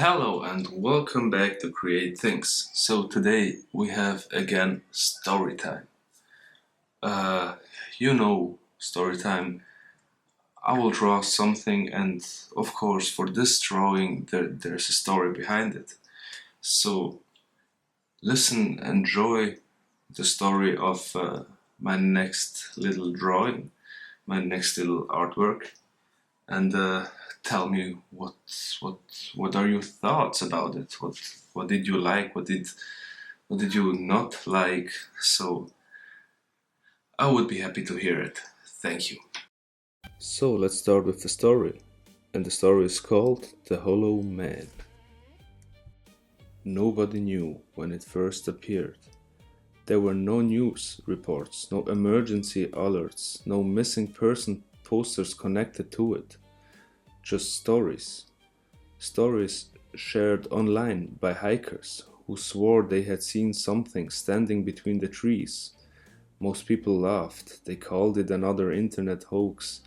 Hello and welcome back to CreateThings. So today we have again story time. Uh, story time. I will draw something, and of course, for this drawing, there's a story behind it. So listen, enjoy the story of my next little drawing, my next little artwork, and tell me what what are your thoughts about it? What did you like? What did you not like? So I would be happy to hear it. Thank you. So let's start with the story. And the story is called The Hollow Man. Nobody knew when it first appeared. There were no news reports, no emergency alerts, no missing person posters connected to it. Just stories. Stories shared online by hikers who swore they had seen something standing between the trees. Most people laughed. They called it another internet hoax,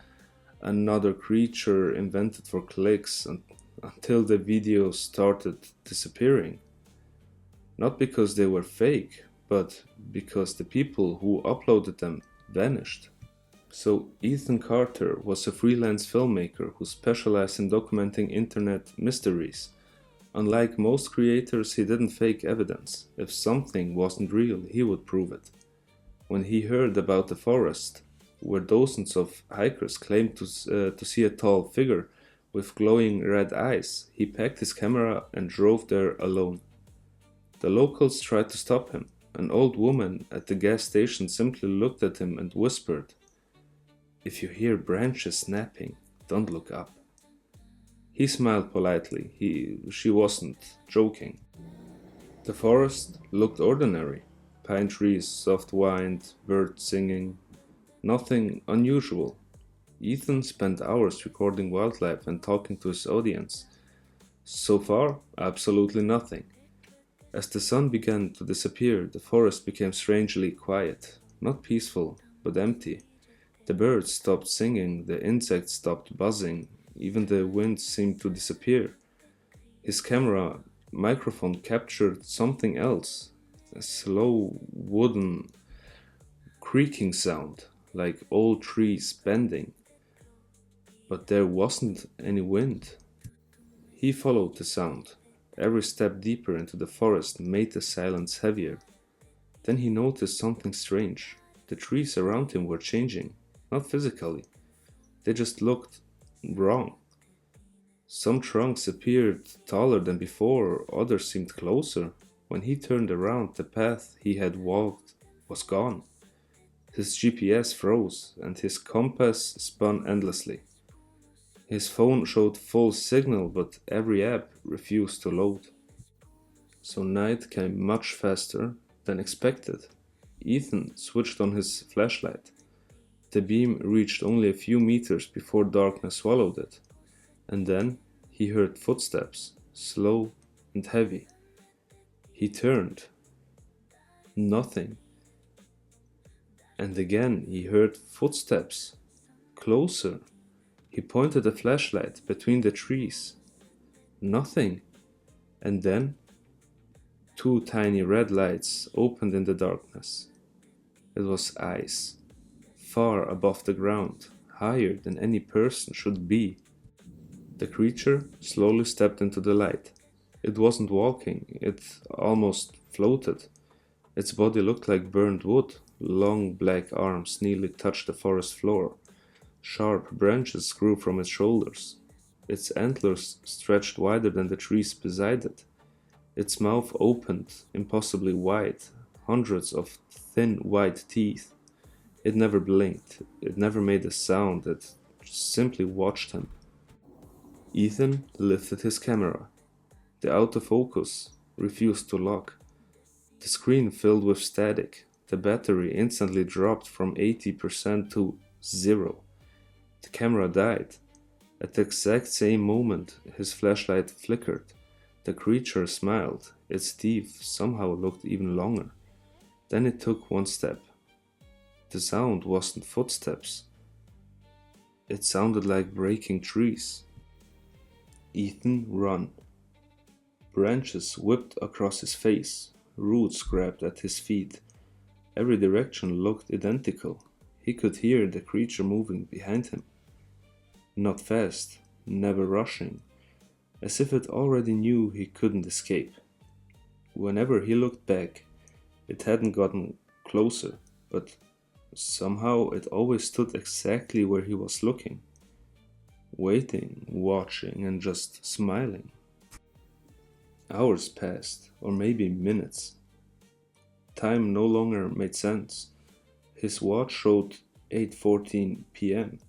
another creature invented for clicks, until the videos started disappearing. Not because they were fake, but because the people who uploaded them vanished. So, Ethan Carter was a freelance filmmaker who specialized in documenting internet mysteries. Unlike most creators, he didn't fake evidence. If something wasn't real, he would prove it. When he heard about the forest, where dozens of hikers claimed to see a tall figure with glowing red eyes, he packed his camera and drove there alone. The locals tried to stop him. An old woman at the gas station simply looked at him and whispered, "If you hear branches snapping, don't look up." He smiled politely. She wasn't joking. The forest looked ordinary. Pine trees, soft wind, birds singing. Nothing unusual. Ethan spent hours recording wildlife and talking to his audience. So far, absolutely nothing. As the sun began to disappear, the forest became strangely quiet. Not peaceful, but empty. The birds stopped singing, the insects stopped buzzing, even the wind seemed to disappear. His camera microphone captured something else, a slow wooden creaking sound, like old trees bending. But there wasn't any wind. He followed the sound. Every step deeper into the forest made the silence heavier. Then he noticed something strange. The trees around him were changing, not physically. They just looked wrong. Some trunks appeared taller than before, others seemed closer. When he turned around, the path he had walked was gone. His GPS froze, and his compass spun endlessly. His phone showed full signal, but every app refused to load. So night came much faster than expected. Ethan switched on his flashlight. The beam reached only a few meters before darkness swallowed it. And then he heard footsteps, slow and heavy. He turned. Nothing. And again he heard footsteps, closer. He pointed a flashlight between the trees. Nothing. And then two tiny red lights opened in the darkness. It was eyes, far above the ground, higher than any person should be. The creature slowly stepped into the light. It wasn't walking, it almost floated. Its body looked like burned wood. Long black arms nearly touched the forest floor. Sharp branches grew from its shoulders. Its antlers stretched wider than the trees beside it. Its mouth opened impossibly wide, hundreds of thin white teeth. It never blinked, it never made a sound, it just simply watched him. Ethan lifted his camera. The autofocus refused to lock. The screen filled with static. The battery instantly dropped from 80% to 0. The camera died. At the exact same moment, his flashlight flickered. The creature smiled. Its teeth somehow looked even longer. Then it took one step. The sound wasn't footsteps. It sounded like breaking trees. Ethan, run. Branches whipped across his face, roots grabbed at his feet. Every direction looked identical. He could hear the creature moving behind him. Not fast, never rushing, as if it already knew he couldn't escape. Whenever he looked back, it hadn't gotten closer, but somehow it always stood exactly where he was looking, waiting, watching, and just smiling. Hours passed, or maybe minutes. Time no longer made sense. His watch showed 8:14 p.m.,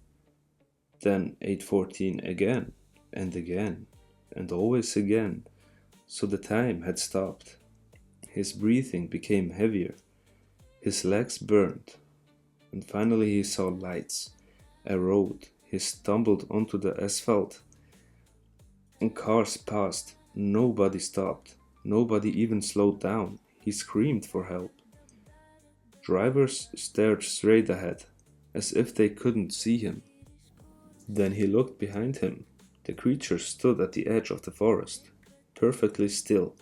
then 8:14 again, and again, and always again, so the time had stopped. His breathing became heavier, his legs burned, and finally he saw lights, a road. He stumbled onto the asphalt, and cars passed. Nobody stopped, nobody even slowed down. He screamed for help. Drivers stared straight ahead, as if they couldn't see him. Then he looked behind him. The creature stood at the edge of the forest, perfectly still.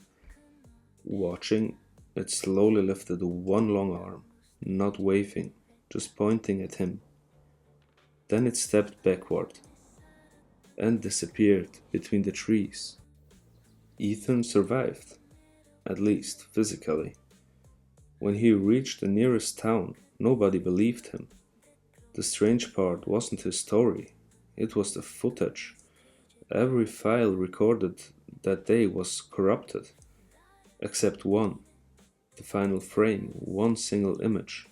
Watching, it slowly lifted one long arm, not waving, just pointing at him. Then it stepped backward and disappeared between the trees. Ethan survived, at least physically. When he reached the nearest town, nobody believed him. The strange part wasn't his story, it was the footage. Every file recorded that day was corrupted, except one, the final frame, one single image.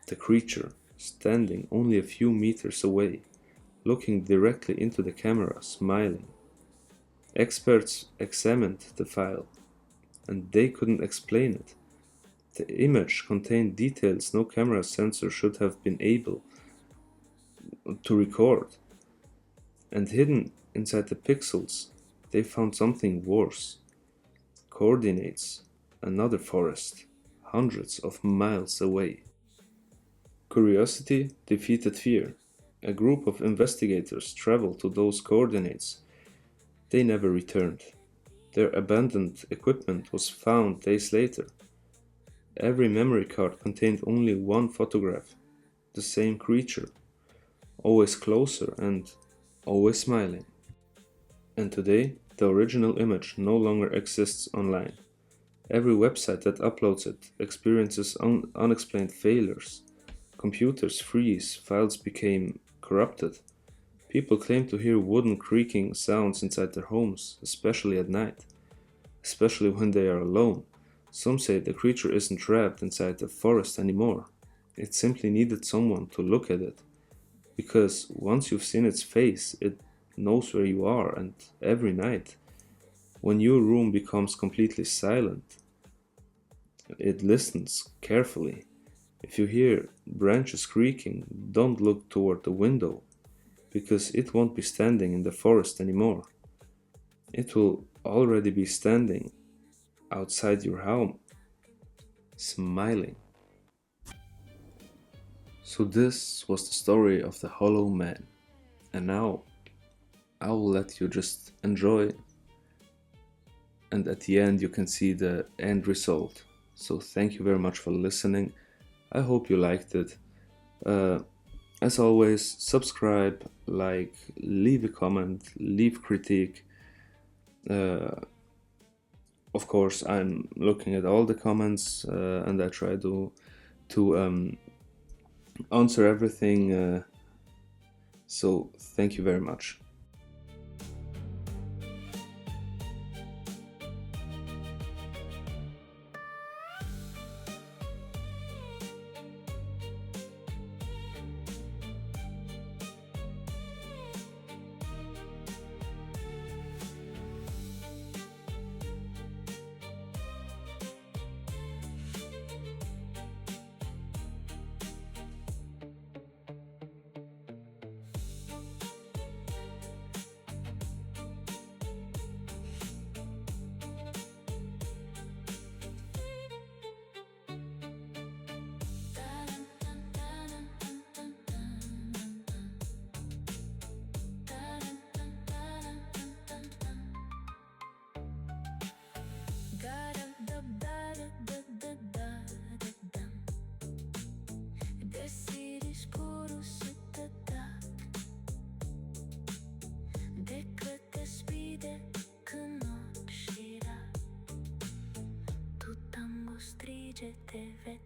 The creature, standing only a few meters away, looking directly into the camera, smiling. Experts examined the file, and they couldn't explain it. The image contained details no camera sensor should have been able to record. And hidden inside the pixels, they found something worse. Coordinates, another forest, hundreds of miles away. Curiosity defeated fear. A group of investigators traveled to those coordinates. They never returned. Their abandoned equipment was found days later. Every memory card contained only one photograph, the same creature, always closer and always smiling. And today, the original image no longer exists online. Every website that uploads it experiences unexplained failures. Computers freeze, files became corrupted. People claim to hear wooden creaking sounds inside their homes, especially at night, especially when they are alone. Some say the creature isn't trapped inside the forest anymore. It simply needed someone to look at it. Because once you've seen its face, it knows where you are, and every night, when your room becomes completely silent, it listens carefully. If you hear branches creaking, don't look toward the window, because it won't be standing in the forest anymore. It will already be standing outside your home, smiling. So this was the story of the Hollow Man, and now I will let you just enjoy, and at the end you can see the end result. So thank you very much for listening. I hope you liked it. As always, subscribe, like, leave a comment, leave critique. Of course, I'm looking at all the comments and I try to answer everything. So thank you very much. fugitive